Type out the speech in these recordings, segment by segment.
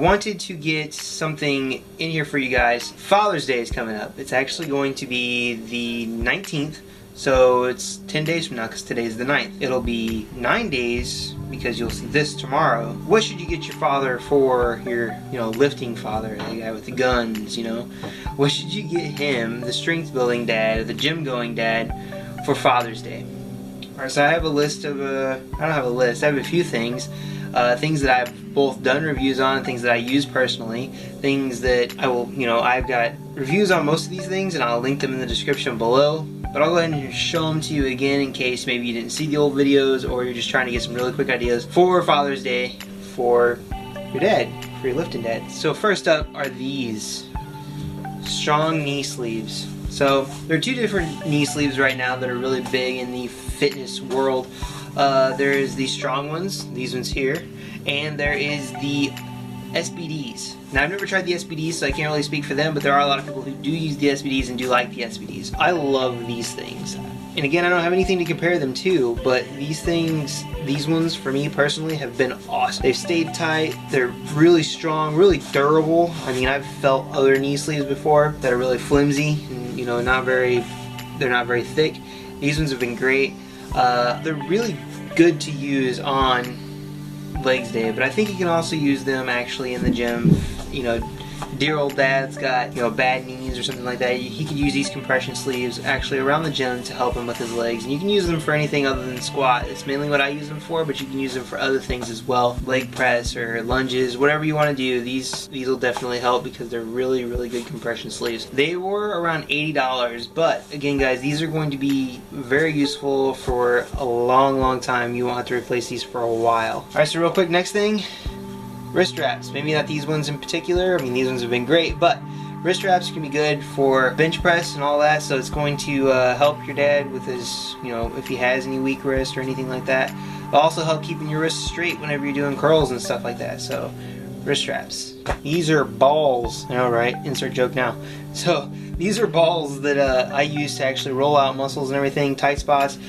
wanted to get something in here for you guys. Father's Day is coming up. It's actually going to be the 19th, so it's 10 days from now because today's the 9th. It'll be 9 days because you'll see this tomorrow. What should you get your father for your, lifting father, the guy with the guns, What should you get him, the strength building dad, or the gym going dad, for Father's Day? Alright, so I have a list of, I don't have a list, I have a few things. Things that I've both done reviews on and things that I use personally. Things that I will, I've got reviews on most of these things and I'll link them in the description below. But I'll go ahead and show them to you again in case maybe you didn't see the old videos or you're just trying to get some really quick ideas for Father's Day for your dad, for your lifting dad. So first up are these strong knee sleeves. So there are two different knee sleeves right now that are really big in the fitness world. There's the strong ones, these ones here, and there is the SBDs. Now I've never tried the SBDs, so I can't really speak for them, but there are a lot of people who do use the SBDs and do like the SBDs. I love these things. And again, I don't have anything to compare them to, but these things, these ones for me personally have been awesome. They've stayed tight, they're really strong, really durable. I mean, I've felt other knee sleeves before that are really flimsy and they're not very thick. These ones have been great. They're really good to use on legs day, but I think you can also use them actually in the gym. Dear old dad's got bad knees or something like that. He could use these compression sleeves actually around the gym to help him with his legs, and you can use them for anything other than squat. It's mainly what I use them for, but you can use them for other things as well, leg press or lunges, whatever you want to do. These will definitely help because they're really good compression sleeves. They were around $80, but again guys, these are going to be very useful for a long time. You won't have to replace these for a while. Alright, so real quick, next thing, wrist wraps. Maybe not these ones in particular. I mean, these ones have been great, but wrist wraps can be good for bench press and all that, so it's going to help your dad with his, if he has any weak wrist or anything like that. It'll also help keeping your wrists straight whenever you're doing curls and stuff like that, so wrist wraps. These are balls. I know, right? Insert joke now. So these are balls that I use to actually roll out muscles and everything, tight spots.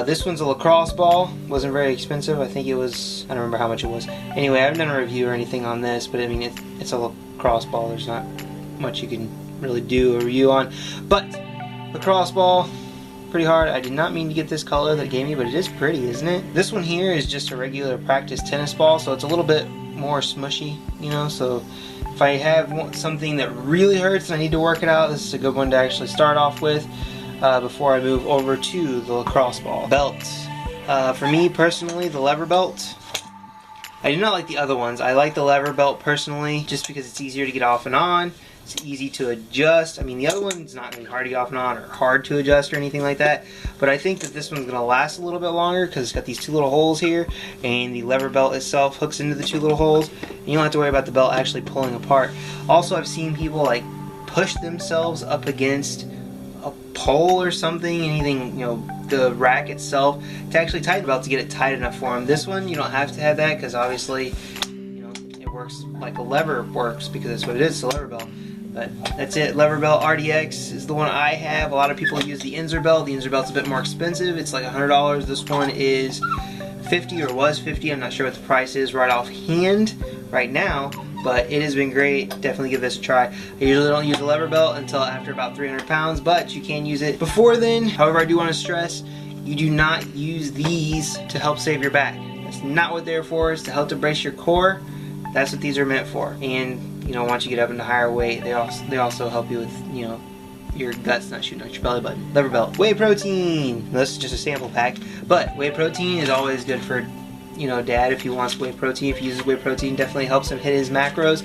This one's a lacrosse ball. Wasn't very expensive. I think it was, I don't remember how much it was. Anyway, I haven't done a review or anything on this, but I mean, it's a lacrosse ball. There's not much you can really do a review on. But lacrosse ball, pretty hard. I did not mean to get this color that it gave me, but it is pretty, isn't it? This one here is just a regular practice tennis ball, so it's a little bit more smushy, so if I have something that really hurts and I need to work it out, this is a good one to actually start off with before I move over to the lacrosse ball. Belt. For me personally, the lever belt. I do not like the other ones. I like the lever belt personally just because it's easier to get off and on. It's easy to adjust. I mean, the other one's not really hard to get off and on or hard to adjust or anything like that, but I think that this one's going to last a little bit longer because it's got these two little holes here, and the lever belt itself hooks into the two little holes, and you don't have to worry about the belt actually pulling apart. Also, I've seen people like push themselves up against a pole or something, anything, the rack itself, to actually tighten the belt to get it tight enough for them. This one, you don't have to have that because obviously, it works like a lever works because that's what it is, it's a lever belt. But that's it. Lever belt RDX is the one I have. A lot of people use the Inzer belt. The Inzer belt's a bit more expensive. It's like $100. This one is $50 or was $50. I'm not sure what the price is right offhand right now, but it has been great. Definitely give this a try. I usually don't use a lever belt until after about 300 pounds, but you can use it before then. However, I do want to stress, you do not use these to help save your back. That's not what they're for. It's to help to brace your core. That's what these are meant for. And once you get up into higher weight, they also help you with, your guts not shooting out your belly button. Lever belt. Whey protein. This is just a sample pack, but whey protein is always good for, dad if he wants whey protein. If he uses whey protein, definitely helps him hit his macros.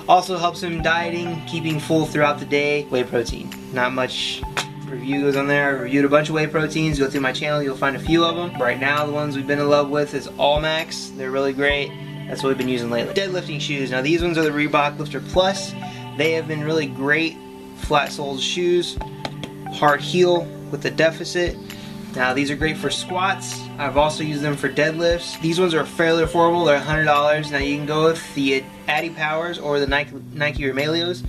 Also helps him dieting, keeping full throughout the day. Whey protein. Not much review goes on there. I reviewed a bunch of whey proteins. Go through my channel, you'll find a few of them. Right now, the ones we've been in love with is All Max. They're really great. That's what we've been using lately. Deadlifting shoes. Now these ones are the Reebok Lifter Plus. They have been really great flat-soled shoes. Hard heel with the deficit. Now these are great for squats. I've also used them for deadlifts. These ones are fairly affordable. They're $100. Now you can go with the Addy Powers or the Nike Romaleos.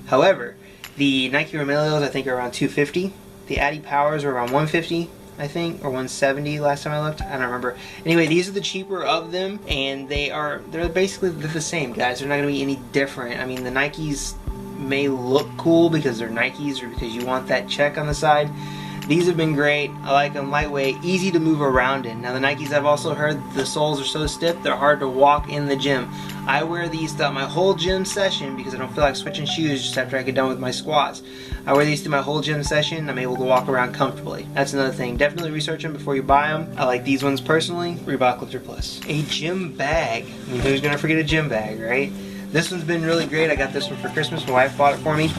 However, the Nike Romaleos I think are around $250. The Addy Powers are around $150. I think, or 170 last time I looked. I don't remember. Anyway, these are the cheaper of them, and they're basically the same, guys. They're not gonna be any different. I mean, the Nikes may look cool because they're Nikes or because you want that check on the side. These have been great. I like them, lightweight, easy to move around in. Now the Nikes, I've also heard the soles are so stiff they're hard to walk in the gym. I wear these throughout my whole gym session because I don't feel like switching shoes just after I get done with my squats. I wear these through my whole gym session. I'm able to walk around comfortably. That's another thing. Definitely research them before you buy them. I like these ones personally. Reebok Lifter Plus. A gym bag. I mean, who's gonna forget a gym bag, right? This one's been really great. I got this one for Christmas. My wife bought it for me.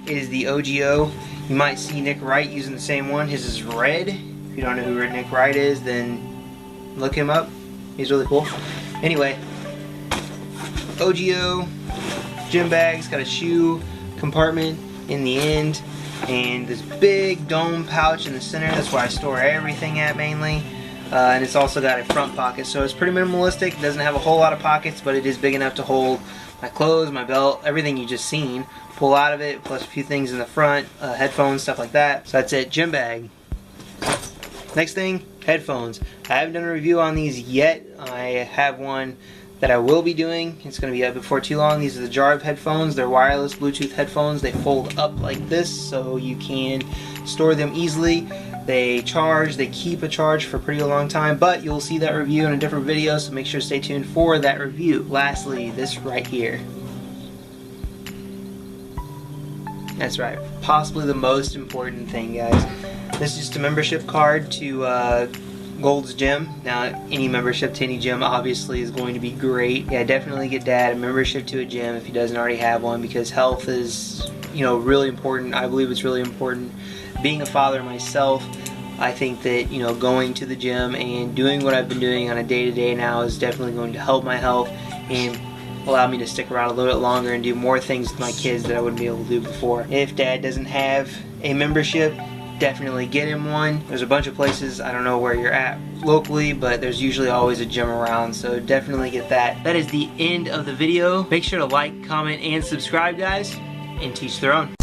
It is the OGO. You might see Nick Wright using the same one. His is red. If you don't know who Nick Wright is, then look him up. He's really cool. Anyway, OGO gym bag. It's got a shoe compartment in the end and this big dome pouch in the center. That's where I store everything at mainly. And it's also got a front pocket, so it's pretty minimalistic. It doesn't have a whole lot of pockets, but it is big enough to hold my clothes, my belt, everything you just seen. Pull out of it, plus a few things in the front, headphones, stuff like that. So that's it, gym bag. Next thing, headphones. I haven't done a review on these yet. I have one that I will be doing. It's going to be up before too long. These are the Jarve headphones. They're wireless Bluetooth headphones. They fold up like this so you can store them easily. They charge, they keep a charge for a pretty long time, but you'll see that review in a different video, so make sure to stay tuned for that review. Lastly, this right here. That's right, possibly the most important thing, guys. This is just a membership card to Gold's Gym. Now, any membership to any gym obviously is going to be great. Yeah, definitely get Dad a membership to a gym if he doesn't already have one, because health is, you know, really important. I believe it's really important. Being a father myself, I think that, you know, going to the gym and doing what I've been doing on a day-to-day now is definitely going to help my health and allow me to stick around a little bit longer and do more things with my kids that I wouldn't be able to do before. If Dad doesn't have a membership, definitely get him one. There's a bunch of places, I don't know where you're at locally, but there's usually always a gym around, so definitely get that. That is the end of the video. Make sure to like, comment, and subscribe, guys, and teach their own.